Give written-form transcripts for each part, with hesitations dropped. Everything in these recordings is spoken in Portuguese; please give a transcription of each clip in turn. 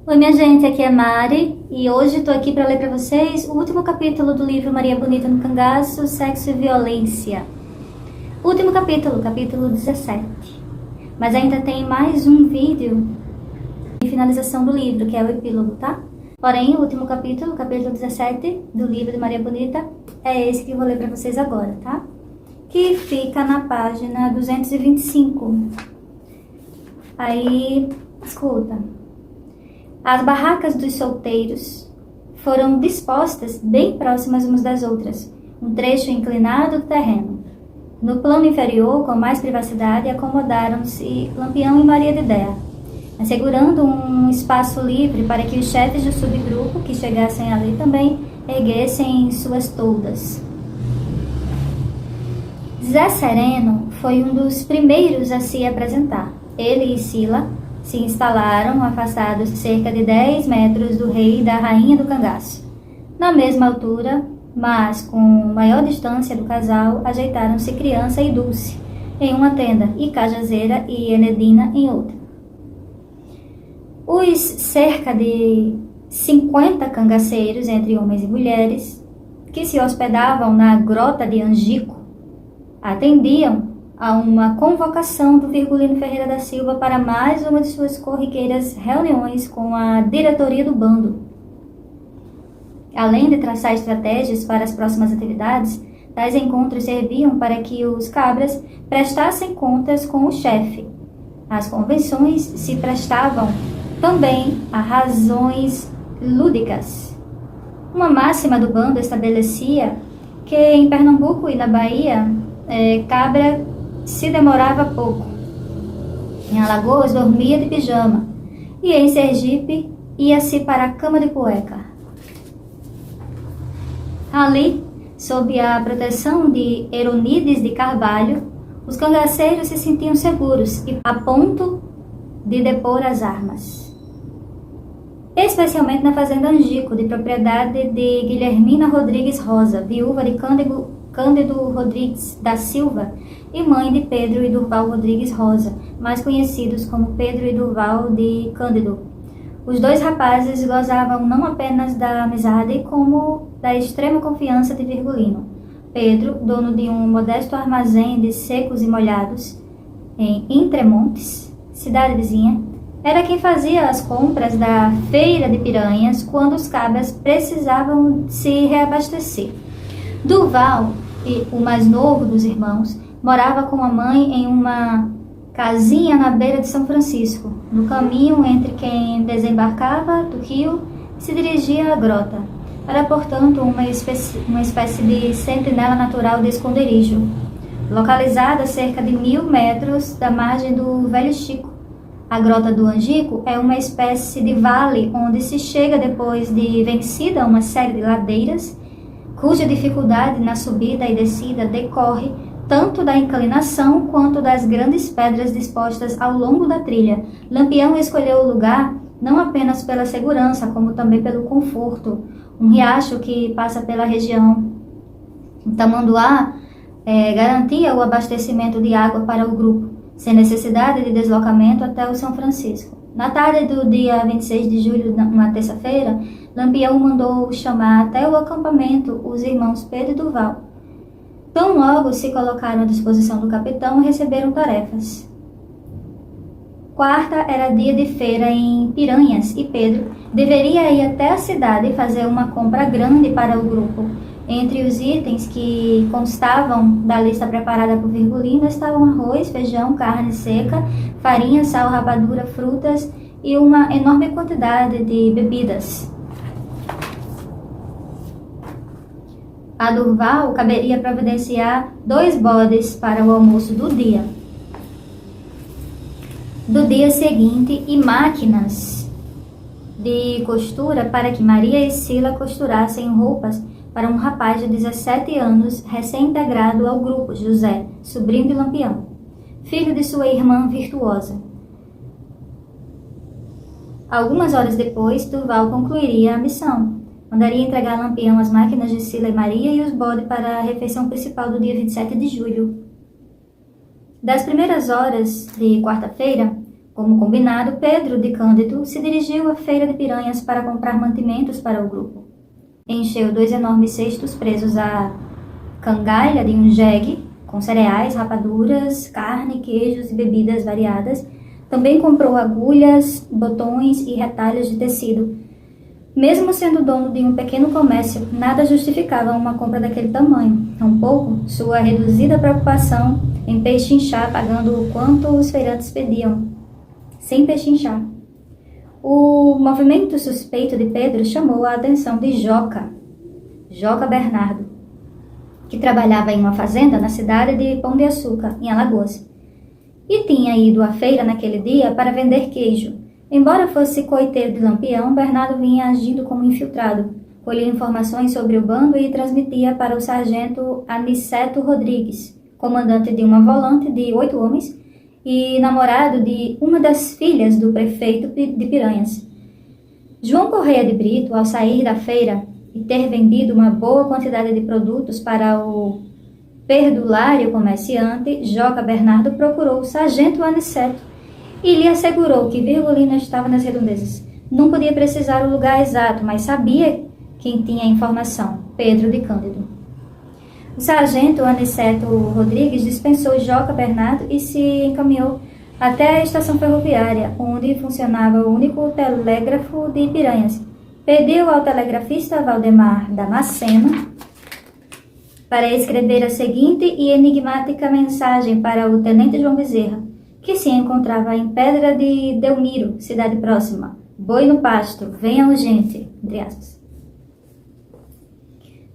Oi, minha gente, aqui é Mari e hoje estou aqui para ler para vocês o último capítulo do livro Maria Bonita no Cangaço, Sexo e Violência. Último capítulo, capítulo 17. Mas ainda tem mais um vídeo de finalização do livro, que é o epílogo, tá? Porém, o último capítulo, capítulo 17 do livro de Maria Bonita, é esse que eu vou ler para vocês agora, tá? Que fica na página 225. Aí, escuta. As barracas dos solteiros foram dispostas bem próximas umas das outras, um trecho inclinado do terreno. No plano inferior, com mais privacidade, acomodaram-se Lampião e Maria de Déa, assegurando um espaço livre para que os chefes do subgrupo que chegassem ali também erguessem suas toldas. Zé Sereno foi um dos primeiros a se apresentar. Ele e Sila se instalaram afastados cerca de 10 metros do rei e da rainha do cangaço. Na mesma altura, mas com maior distância do casal, ajeitaram-se Criança e Dulce em uma tenda e Cajazeira e Enedina em outra. Os cerca de 50 cangaceiros, entre homens e mulheres, que se hospedavam na grota de Angico, atendiam a uma convocação do Virgulino Ferreira da Silva para mais uma de suas corriqueiras reuniões com a diretoria do bando. Além de traçar estratégias para as próximas atividades, tais encontros serviam para que os cabras prestassem contas com o chefe. As convenções se prestavam também a razões lúdicas. Uma máxima do bando estabelecia que em Pernambuco e na Bahia, cabra se demorava pouco. Em Alagoas dormia de pijama e em Sergipe ia-se para a cama de cueca. Ali, sob a proteção de Eronides de Carvalho, os cangaceiros se sentiam seguros e a ponto de depor as armas. Especialmente na fazenda Angico, de propriedade de Guilhermina Rodrigues Rosa, viúva de Cândido Rodrigues da Silva e mãe de Pedro e Durval Rodrigues Rosa, mais conhecidos como Pedro e Durval de Cândido. Os dois rapazes gozavam não apenas da amizade, como da extrema confiança de Virgulino. Pedro, dono de um modesto armazém de secos e molhados em Intremontes, cidade vizinha, era quem fazia as compras da feira de piranhas quando os cabras precisavam se reabastecer. Durval, o mais novo dos irmãos, morava com a mãe em uma casinha na beira de São Francisco, no caminho entre quem desembarcava do rio e se dirigia à grota. Era, portanto, uma espécie de sentinela natural de esconderijo, localizada a cerca de 1000 metros da margem do Velho Chico. A Grota do Angico é uma espécie de vale onde se chega depois de vencida uma série de ladeiras, cuja dificuldade na subida e descida decorre tanto da inclinação quanto das grandes pedras dispostas ao longo da trilha. Lampião escolheu o lugar não apenas pela segurança, como também pelo conforto. Um riacho que passa pela região. O Tamanduá garantia o abastecimento de água para o grupo, sem necessidade de deslocamento até o São Francisco. Na tarde do dia 26 de julho, uma terça-feira, Lampião mandou chamar até o acampamento os irmãos Pedro e Durval. Tão logo se colocaram à disposição do capitão, receberam tarefas. Quarta era dia de feira em Piranhas e Pedro deveria ir até a cidade e fazer uma compra grande para o grupo. Entre os itens que constavam da lista preparada por Virgulino estavam arroz, feijão, carne seca, farinha, sal, rapadura, frutas e uma enorme quantidade de bebidas. A Durval caberia providenciar 2 bodes para o almoço do dia seguinte e máquinas de costura para que Maria e Sila costurassem roupas para um rapaz de 17 anos recém-integrado ao grupo, José, sobrinho de Lampião, filho de sua irmã virtuosa. Algumas horas depois, Durval concluiria a missão. Mandaria entregar a Lampião as máquinas de Sila e Maria e os bodes para a refeição principal do dia 27 de julho. Das primeiras horas de quarta-feira, Como combinado, Pedro de Cândido se dirigiu à feira de Piranhas para comprar mantimentos para o grupo. Encheu 2 enormes cestos presos à cangalha de um jegue, com cereais, rapaduras, carne, queijos e bebidas variadas. Também comprou agulhas, botões e retalhos de tecido. Mesmo sendo dono de um pequeno comércio, nada justificava uma compra daquele tamanho. Tampouco sua reduzida preocupação em pechinchar, pagando o quanto os feirantes pediam, sem pechinchar. O movimento suspeito de Pedro chamou a atenção de Joca Bernardo, que trabalhava em uma fazenda na cidade de Pão de Açúcar, em Alagoas, e tinha ido à feira naquele dia para vender queijo. Embora fosse coiteiro de Lampião, Bernardo vinha agindo como infiltrado, colhia informações sobre o bando e transmitia para o sargento Aniceto Rodrigues, comandante de uma volante de 8 homens e namorado de uma das filhas do prefeito de Piranhas. João Correia de Brito, ao sair da feira e ter vendido uma boa quantidade de produtos para o perdulário comerciante, Joca Bernardo procurou o sargento Aniceto e lhe assegurou que Virgulino estava nas redondezas. Não podia precisar o lugar exato, mas sabia quem tinha a informação: Pedro de Cândido. O sargento Aniceto Rodrigues dispensou Joca Bernardo e se encaminhou até a estação ferroviária, onde funcionava o único telégrafo de Piranhas. Pediu ao telegrafista Valdemar Damasceno para escrever a seguinte e enigmática mensagem para o tenente João Bezerra, que se encontrava em Pedra de Delmiro, cidade próxima. Boi no pasto, venha urgente, entre aspas.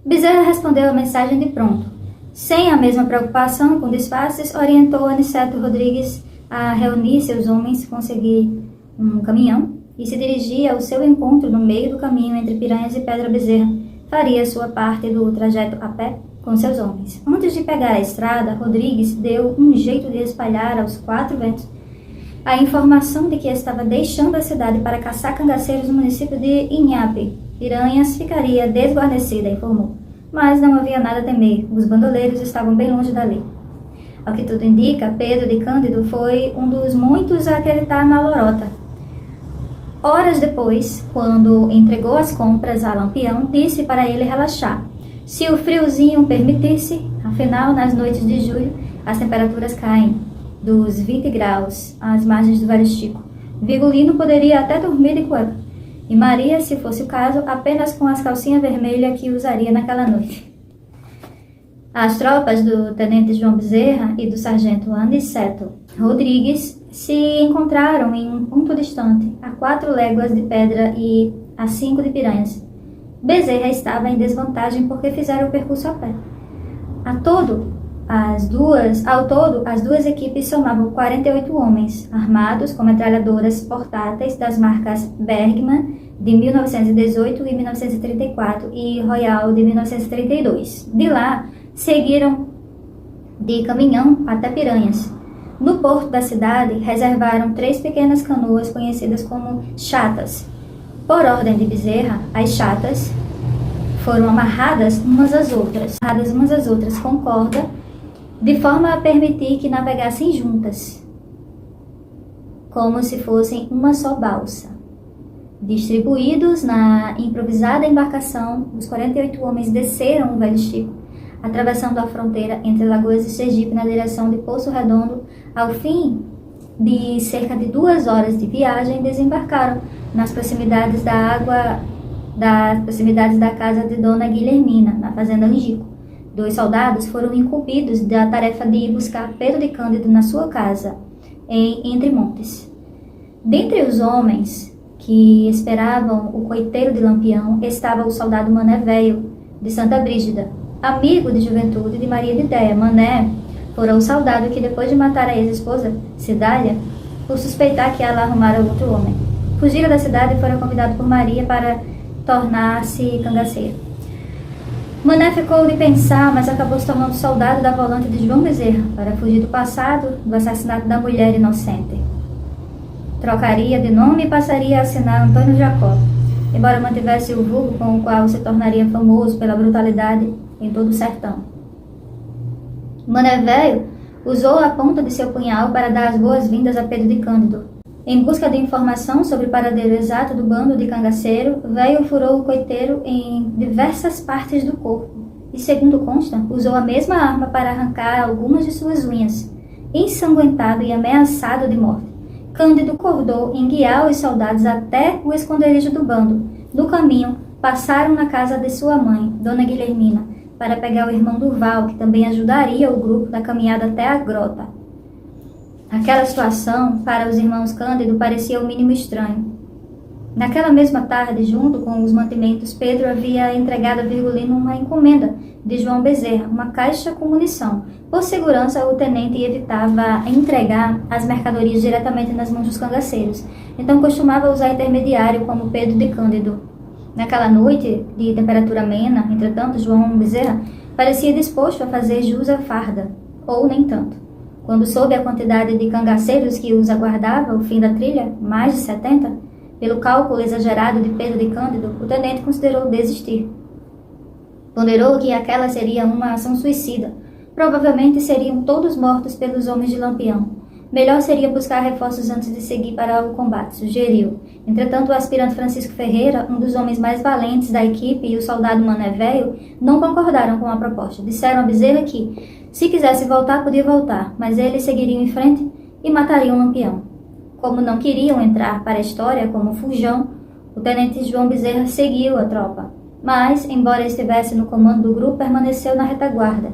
Bezerra respondeu a mensagem de pronto. Sem a mesma preocupação com disfarces, orientou Aniceto Rodrigues a reunir seus homens, conseguir um caminhão e se dirigia ao seu encontro no meio do caminho entre Piranhas e Pedra Bezerra. Faria sua parte do trajeto a pé com seus homens. Antes de pegar a estrada, Rodrigues deu um jeito de espalhar aos 4 ventos a informação de que estava deixando a cidade para caçar cangaceiros no município de Inhape. Piranhas ficaria desguarnecida, informou. Mas não havia nada a temer, os bandoleiros estavam bem longe dali. Ao que tudo indica, Pedro de Cândido foi um dos muitos a acreditar na lorota. Horas depois, quando entregou as compras a Lampião, disse para ele relaxar. Se o friozinho permitisse, afinal, nas noites de julho, as temperaturas caem dos 20 graus às margens do Velho Chico. Virgulino poderia até dormir de cueca, e Maria, se fosse o caso, apenas com as calcinhas vermelhas que usaria naquela noite. As tropas do tenente João Bezerra e do sargento Aniceto Rodrigues se encontraram em um ponto distante, a 4 léguas de Pedra e a 5 de Piranhas. Bezerra estava em desvantagem porque fizeram o percurso a pé. Ao todo, as duas equipes somavam 48 homens, armados com metralhadoras portáteis das marcas Bergmann, de 1918 e 1934, e Royal, de 1932. De lá, seguiram de caminhão até Piranhas. No porto da cidade, reservaram 3 pequenas canoas conhecidas como chatas. Por ordem de Bezerra, as chatas foram amarradas umas às outras com corda, de forma a permitir que navegassem juntas, como se fossem uma só balsa. Distribuídos na improvisada embarcação, os 48 homens desceram o Velho Chico, atravessando a fronteira entre Alagoas e Sergipe na direção de Poço Redondo. Ao fim de cerca de 2 horas de viagem, desembarcaram nas proximidades da casa de Dona Guilhermina, na fazenda Angico. 2 soldados foram incumbidos da tarefa de ir buscar Pedro de Cândido na sua casa, em Entre Montes. Dentre os homens que esperavam o coiteiro de Lampião estava o soldado Mané Velho, de Santa Brígida, amigo de juventude de Maria de Déia. Mané fora o soldado que, depois de matar a ex-esposa, Cidália, por suspeitar que ela arrumara outro homem, fugira da cidade e fora convidado por Maria para tornar-se cangaceiro. Mané ficou de pensar, mas acabou se tornando soldado da volante de João Bezerra, para fugir do passado do assassinato da mulher inocente. Trocaria de nome e passaria a assinar Antônio Jacó, embora mantivesse o vulgo com o qual se tornaria famoso pela brutalidade em todo o sertão. Mané Velho usou a ponta de seu punhal para dar as boas-vindas a Pedro de Cândido. Em busca de informação sobre o paradeiro exato do bando de cangaceiro, Velho furou o coiteiro em diversas partes do corpo e, segundo consta, usou a mesma arma para arrancar algumas de suas unhas. Ensanguentado e ameaçado de morte, Cândido acordou em guiar os soldados até o esconderijo do bando. No caminho, passaram na casa de sua mãe, Dona Guilhermina, para pegar o irmão Durval, que também ajudaria o grupo na caminhada até a grota. Aquela situação, para os irmãos Cândido, parecia o mínimo estranho. Naquela mesma tarde, junto com os mantimentos, Pedro havia entregado a Virgulino uma encomenda de João Bezerra, uma caixa com munição. Por segurança, o tenente evitava entregar as mercadorias diretamente nas mãos dos cangaceiros, então costumava usar intermediário como Pedro de Cândido. Naquela noite de temperatura amena, entretanto, João Bezerra parecia disposto a fazer jus à farda, ou nem tanto. Quando soube a quantidade de cangaceiros que os aguardava ao fim da trilha, mais de 70, pelo cálculo exagerado de Pedro de Cândido, o tenente considerou desistir. Ponderou que aquela seria uma ação suicida. Provavelmente seriam todos mortos pelos homens de Lampião. Melhor seria buscar reforços antes de seguir para o combate, sugeriu. Entretanto, o aspirante Francisco Ferreira, um dos homens mais valentes da equipe, e o soldado Mané Velho não concordaram com a proposta. Disseram a Bezerra que, se quisesse voltar, podia voltar, mas eles seguiriam em frente e matariam Lampião. Como não queriam entrar para a história como fujão, o tenente João Bezerra seguiu a tropa. Mas, embora estivesse no comando do grupo, permaneceu na retaguarda.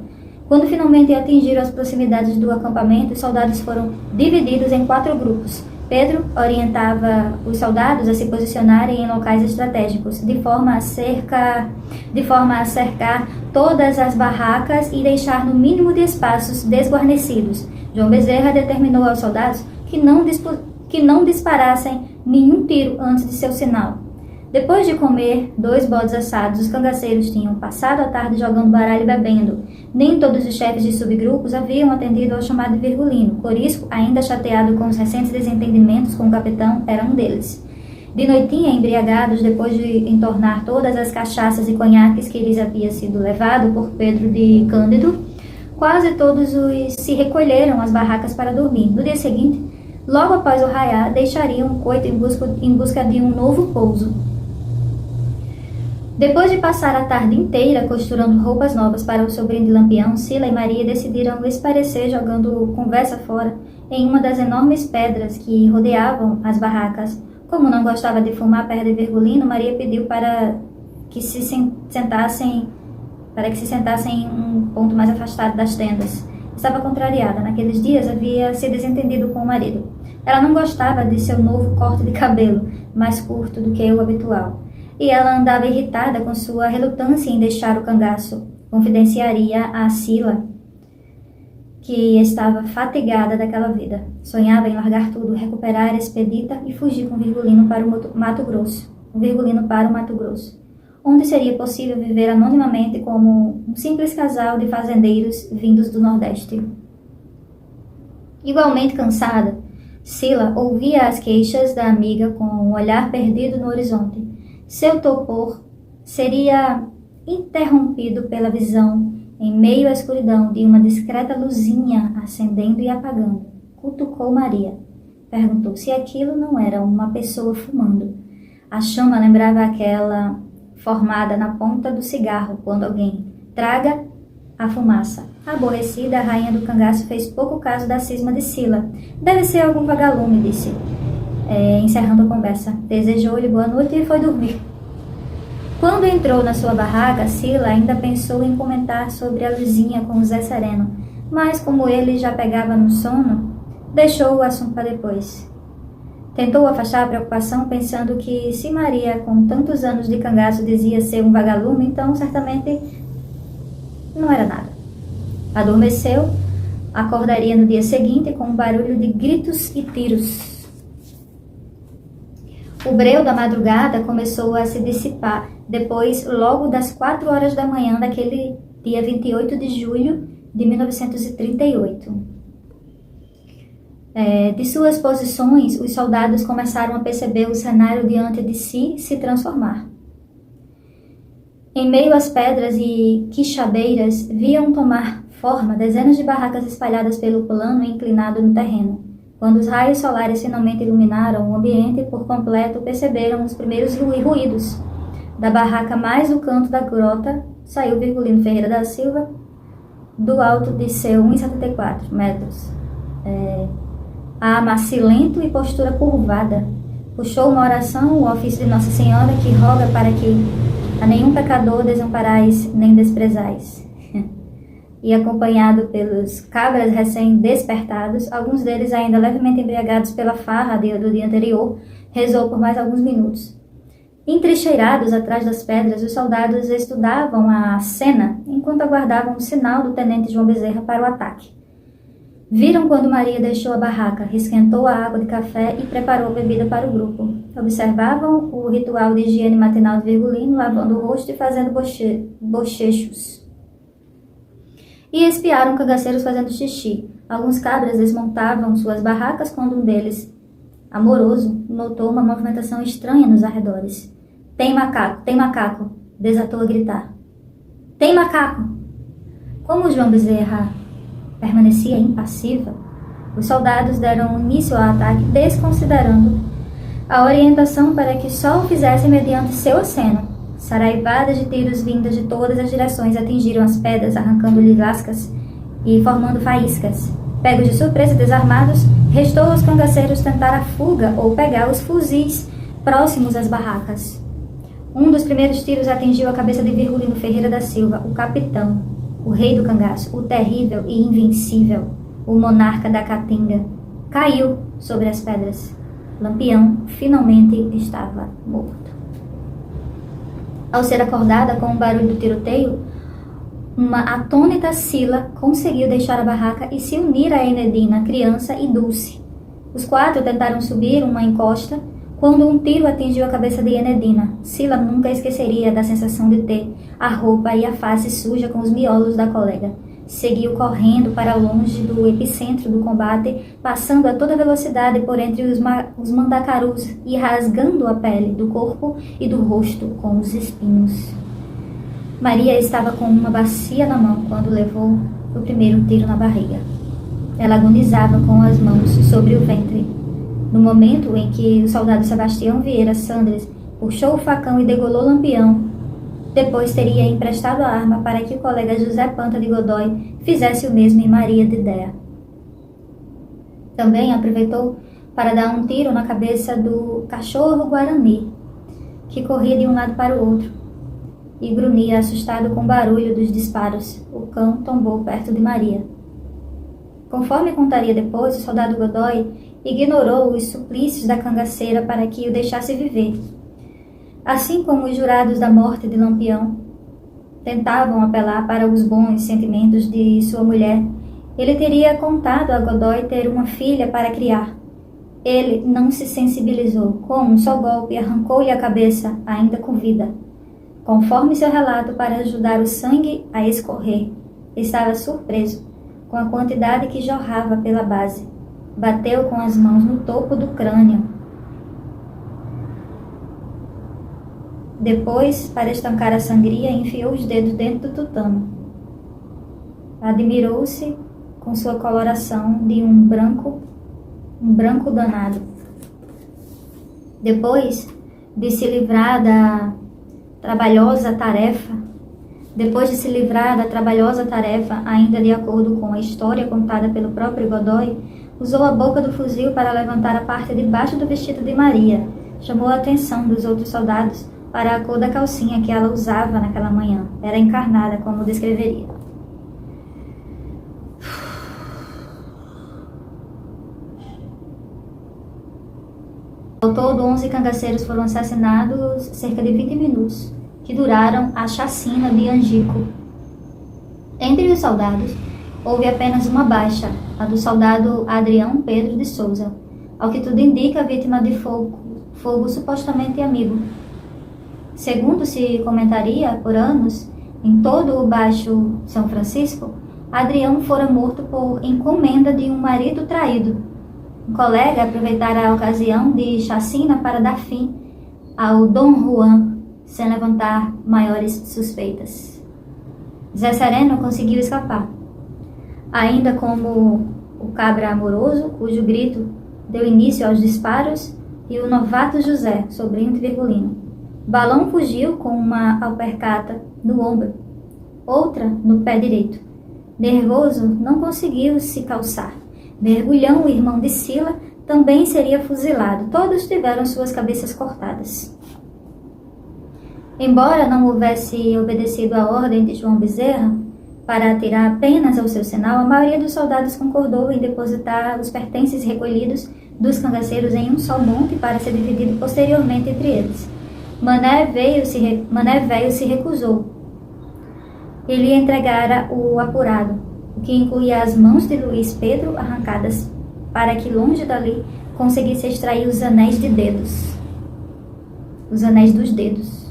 Quando finalmente atingiram as proximidades do acampamento, os soldados foram divididos em 4 grupos. Pedro orientava os soldados a se posicionarem em locais estratégicos, de forma a cercar todas as barracas e deixar no mínimo de espaços desguarnecidos. João Bezerra determinou aos soldados que não disparassem nenhum tiro antes de seu sinal. Depois de comer 2 bodes assados, os cangaceiros tinham passado a tarde jogando baralho e bebendo. Nem todos os chefes de subgrupos haviam atendido ao chamado de Virgulino. Corisco, ainda chateado com os recentes desentendimentos com o capitão, era um deles. De noitinha, embriagados, depois de entornar todas as cachaças e conhaques que lhes havia sido levado por Pedro de Cândido, quase todos se recolheram às barracas para dormir. No dia seguinte, logo após o raiar, deixariam o coito em busca de um novo pouso. Depois de passar a tarde inteira costurando roupas novas para o sobrinho de Lampião, Sila e Maria decidiram esparecer jogando conversa fora em uma das enormes pedras que rodeavam as barracas. Como não gostava de fumar perto de Virgulino, Maria pediu para que se sentassem em um ponto mais afastado das tendas. Estava contrariada. Naqueles dias havia se desentendido com o marido. Ela não gostava de seu novo corte de cabelo, mais curto do que o habitual. E ela andava irritada com sua relutância em deixar o cangaço. Confidenciaria a Sila que estava fatigada daquela vida. Sonhava em largar tudo, recuperar a expedita e fugir com Virgulino para o Mato Grosso. Onde seria possível viver anonimamente como um simples casal de fazendeiros vindos do Nordeste. Igualmente cansada, Sila ouvia as queixas da amiga com um olhar perdido no horizonte. Seu torpor seria interrompido pela visão, em meio à escuridão, de uma discreta luzinha acendendo e apagando. Cutucou Maria. Perguntou se aquilo não era uma pessoa fumando. A chama lembrava aquela formada na ponta do cigarro quando alguém traga a fumaça. Aborrecida, a rainha do cangaço fez pouco caso da cisma de Sila. Deve ser algum vagalume, disse. Encerrando a conversa, desejou-lhe boa noite e foi dormir. Quando entrou na sua barraca, Sila ainda pensou em comentar sobre a luzinha com o Zé Sereno, mas como ele já pegava no sono, deixou o assunto para depois. Tentou afastar a preocupação, pensando que se Maria, com tantos anos de cangaço, dizia ser um vagalume, então certamente não era nada. Adormeceu, acordaria no dia seguinte com um barulho de gritos e tiros. O breu da madrugada começou a se dissipar, depois, logo das 4 horas da manhã daquele dia 28 de julho de 1938. De suas posições, os soldados começaram a perceber o cenário diante de si se transformar. Em meio às pedras e quixabeiras, viam tomar forma dezenas de barracas espalhadas pelo plano inclinado no terreno. Quando os raios solares finalmente iluminaram o ambiente por completo, perceberam os primeiros ruídos. Da barraca mais no canto da grota, saiu Virgulino Ferreira da Silva, do alto de seu 1,74 metros. A macilento e postura curvada. Puxou uma oração, o ofício de Nossa Senhora, que roga para que a nenhum pecador desamparais nem desprezais. E acompanhado pelos cabras recém-despertados, alguns deles ainda levemente embriagados pela farra do dia anterior, rezou por mais alguns minutos. Entrincheirados atrás das pedras, os soldados estudavam a cena enquanto aguardavam o sinal do tenente João Bezerra para o ataque. Viram quando Maria deixou a barraca, esquentou a água de café e preparou a bebida para o grupo. Observavam o ritual de higiene matinal de Virgulino, lavando o rosto e fazendo bochechos. E espiaram cangaceiros fazendo xixi. Alguns cabras desmontavam suas barracas quando um deles, amoroso, notou uma movimentação estranha nos arredores. Tem macaco! Desatou a gritar. Tem macaco! Como João Bezerra permanecia impassível, os soldados deram início ao ataque, desconsiderando a orientação para que só o fizessem mediante seu aceno. Saraivadas de tiros vindas de todas as direções atingiram as pedras, arrancando-lhe lascas e formando faíscas. Pegos de surpresa e desarmados, restou aos cangaceiros tentar a fuga ou pegar os fuzis próximos às barracas. Um dos primeiros tiros atingiu a cabeça de Virgulino Ferreira da Silva, o capitão, o rei do cangaço, o terrível e invencível, o monarca da Caatinga. Caiu sobre as pedras. Lampião finalmente estava morto. Ao ser acordada com o barulho do tiroteio, uma atônita Sila conseguiu deixar a barraca e se unir a Enedina, criança e Dulce. Os quatro tentaram subir uma encosta quando um tiro atingiu a cabeça de Enedina. Sila nunca esqueceria da sensação de ter a roupa e a face suja com os miolos da colega. Seguiu correndo para longe do epicentro do combate, passando a toda velocidade por entre os mandacarus e rasgando a pele do corpo e do rosto com os espinhos. Maria estava com uma bacia na mão quando levou o primeiro tiro na barriga. Ela agonizava com as mãos sobre o ventre. No momento em que o soldado Sebastião Vieira Sandres puxou o facão e degolou Lampião, depois teria emprestado a arma para que o colega José Panta de Godoy fizesse o mesmo em Maria de Déa. Também aproveitou para dar um tiro na cabeça do cachorro Guarani, que corria de um lado para o outro, e grunhia assustado com o barulho dos disparos. O cão tombou perto de Maria. Conforme contaria depois, o soldado Godoy ignorou os suplícios da cangaceira para que o deixasse viver. Assim como os jurados da morte de Lampião tentavam apelar para os bons sentimentos de sua mulher, ele teria contado a Godoy ter uma filha para criar. Ele não se sensibilizou. Com um só golpe, arrancou-lhe a cabeça, ainda com vida. Conforme seu relato, para ajudar o sangue a escorrer, estava surpreso com a quantidade que jorrava pela base. Bateu com as mãos no topo do crânio. Depois, para estancar a sangria, enfiou os dedos dentro do tutano. Admirou-se com sua coloração de um branco danado. Depois de se livrar da trabalhosa tarefa, ainda de acordo com a história contada pelo próprio Godoy, usou a boca do fuzil para levantar a parte de baixo do vestido de Maria. Chamou a atenção dos outros soldados para a cor da calcinha que ela usava naquela manhã. Era encarnada, como descreveria. Ao todo, 11 cangaceiros foram assassinados cerca de 20 minutos, que duraram a chacina de Angico. Entre os soldados, houve apenas uma baixa, a do soldado Adrião Pedro de Souza, ao que tudo indica, vítima de fogo supostamente amigo. Segundo se comentaria por anos, em todo o Baixo São Francisco, Adrião fora morto por encomenda de um marido traído. Um colega aproveitara a ocasião de chacina para dar fim ao Dom Juan, sem levantar maiores suspeitas. Zé Sereno conseguiu escapar. Ainda como o o cabra amoroso, cujo grito deu início aos disparos, e o novato José, sobrinho de Virgulino. Balão fugiu com uma alpercata no ombro, outra no pé direito. Nervoso, não conseguiu se calçar. Mergulhão, o irmão de Sila, também seria fuzilado. Todos tiveram suas cabeças cortadas. Embora não houvesse obedecido à ordem de João Bezerra para atirar apenas ao seu sinal, a maioria dos soldados concordou em depositar os pertences recolhidos dos cangaceiros em um só monte para ser dividido posteriormente entre eles. Mané Velho se recusou. Ele entregara o apurado, o que incluía as mãos de Luís Pedro arrancadas, para que longe dali conseguisse extrair os anéis dos dedos.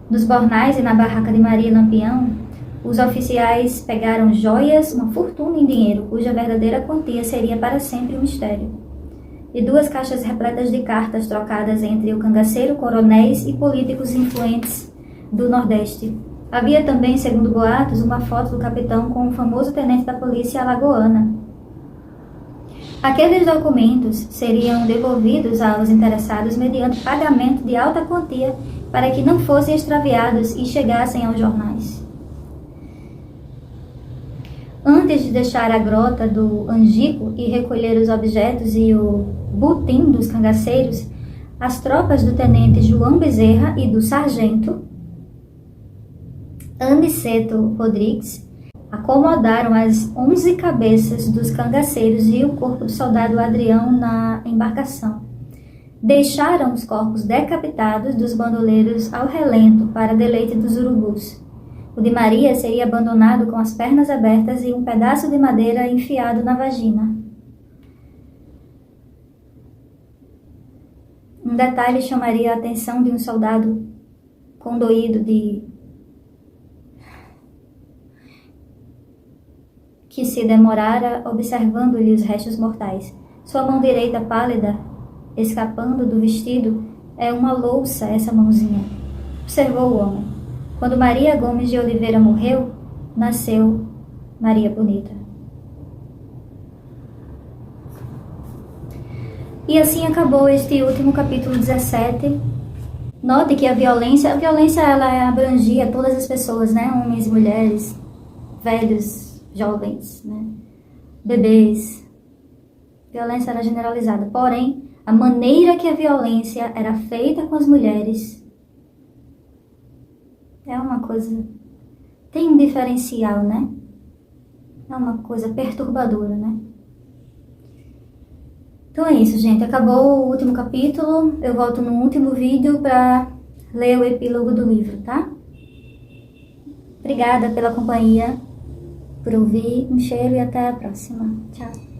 Nos bornais e na barraca de Maria Lampião, os oficiais pegaram joias, uma fortuna em dinheiro, cuja verdadeira quantia seria para sempre um mistério, e 2 caixas repletas de cartas trocadas entre o cangaceiro, coronéis e políticos influentes do Nordeste. Havia também, segundo boatos, uma foto do capitão com o famoso tenente da polícia alagoana. Aqueles documentos seriam devolvidos aos interessados mediante pagamento de alta quantia para que não fossem extraviados e chegassem aos jornais. Antes de deixar a grota do Angico e recolher os objetos e o butim dos cangaceiros, as tropas do tenente João Bezerra e do sargento Aniceto Rodrigues acomodaram as 11 cabeças dos cangaceiros e o corpo do soldado Adrião na embarcação. Deixaram os corpos decapitados dos bandoleiros ao relento para deleite dos urubus. O de Maria seria abandonado com as pernas abertas e um pedaço de madeira enfiado na vagina. Um detalhe chamaria a atenção de um soldado condoído que se demorara observando-lhe os restos mortais. Sua mão direita pálida, escapando do vestido, é uma louça essa mãozinha, observou o homem. Quando Maria Gomes de Oliveira morreu, nasceu Maria Bonita. E assim acabou este último capítulo 17. Note que a violência ela abrangia todas as pessoas, né? Homens, mulheres, velhos, jovens, né? Bebês. A violência era generalizada. Porém, a maneira que a violência era feita com as mulheres é uma coisa... Tem um diferencial, né? É uma coisa perturbadora, né? Então é isso, gente. Acabou o último capítulo. Eu volto no último vídeo para ler o epílogo do livro, tá? Obrigada pela companhia, por ouvir. Um cheiro e até a próxima. Tchau.